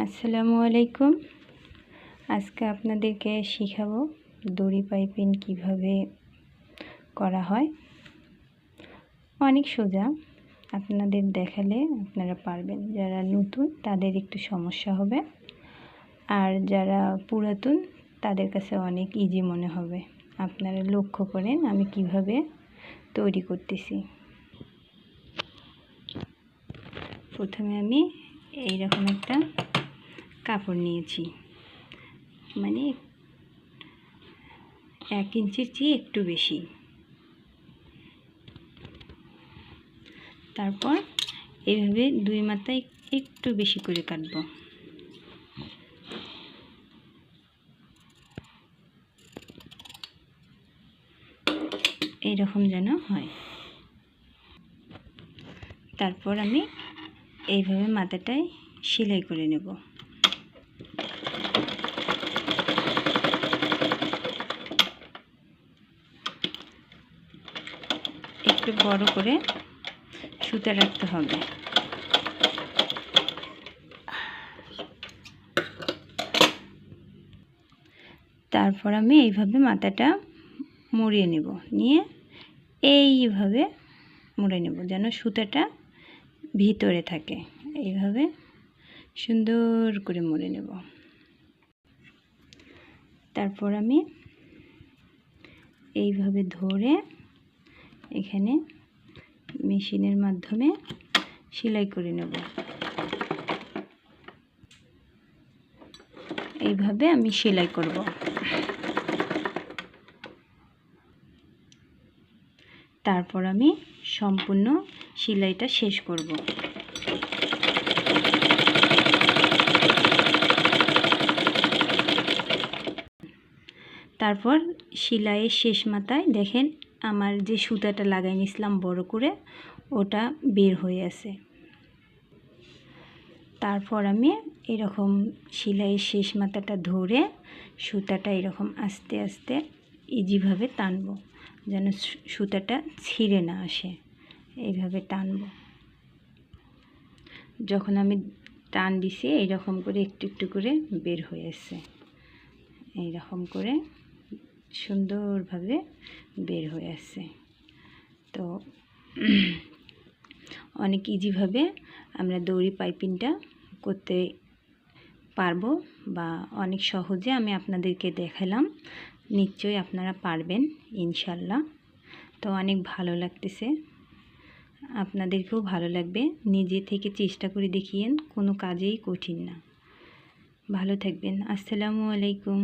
আসসালামু আলাইকুম। আজকে আপনাদেরকে শেখাবো দড়ি পাইপিং কিভাবে করা হয়। অনেক সোজা, আপনাদের দেখালে আপনারা পারবেন। যারা নতুন তাদের একটু সমস্যা হবে, আর যারা পুরাতন তাদের কাছে অনেক ইজি মনে হবে। আপনারা লক্ষ্য করেন আমি কিভাবে তৈরি করতেছি। প্রথমে আমি এইরকম একটা কাপড় নিয়েছি, মানে 1 ইঞ্চির চেয়ে একটু বেশি। তারপর এইভাবে 2 মাথায় একটু বেশি করে কাটবো। এইরকম যেন হয়। তারপর আমি এইভাবে মাথাটায় সেলাই করে নেব। একটু বড় করে সুতা রাখতে হবে। তারপর আমি এইভাবে মাথাটা মুড়িয়ে নেব, নিয়ে এইভাবে মুড়ে নেব যেন সুতাটা ভিতরে থাকে। এইভাবে সুন্দর করে মুড়ে নেব। তারপর আমি এইভাবে ধরে এখানে মেশিনের মাধ্যমে সেলাই করে নেব। এইভাবে আমি সেলাই করব। তারপর আমি সম্পূর্ণ সেলাইটা শেষ করব। তারপর সেলাইয়ের শেষ মাথায় দেখেন আমার যে সুতাটা লাগাই নিয়েছিলাম বড় করে, ওটা বের হয়ে আছে। তারপর আমি এরকম সেলাইয়ের শেষ মাথাটা ধরে সুতাটা এরকম আস্তে আস্তে ইজিভাবে টানব, যেন সুতাটা ছিঁড়ে না আসে। এইভাবে টানব। যখন আমি টান দিছি এইরকম করে একটু একটু করে বের হয়ে আসছে। এইরকম করে সুন্দরভাবে বের হয়ে আসছে। তো অনেক ইজিভাবে আমরা দড়ি পাইপিংটা করতে পারবো, বা অনেক সহজে আমি আপনাদেরকে দেখালাম। নিশ্চয়ই আপনারা পারবেন ইনশাল্লাহ। তো অনেক ভালো লাগতেছে, আপনাদেরকেও ভালো লাগবে। নিজে থেকে চেষ্টা করে দেখিয়েন, কোনো কাজেই কঠিন না। ভালো থাকবেন। আসসালামু আলাইকুম।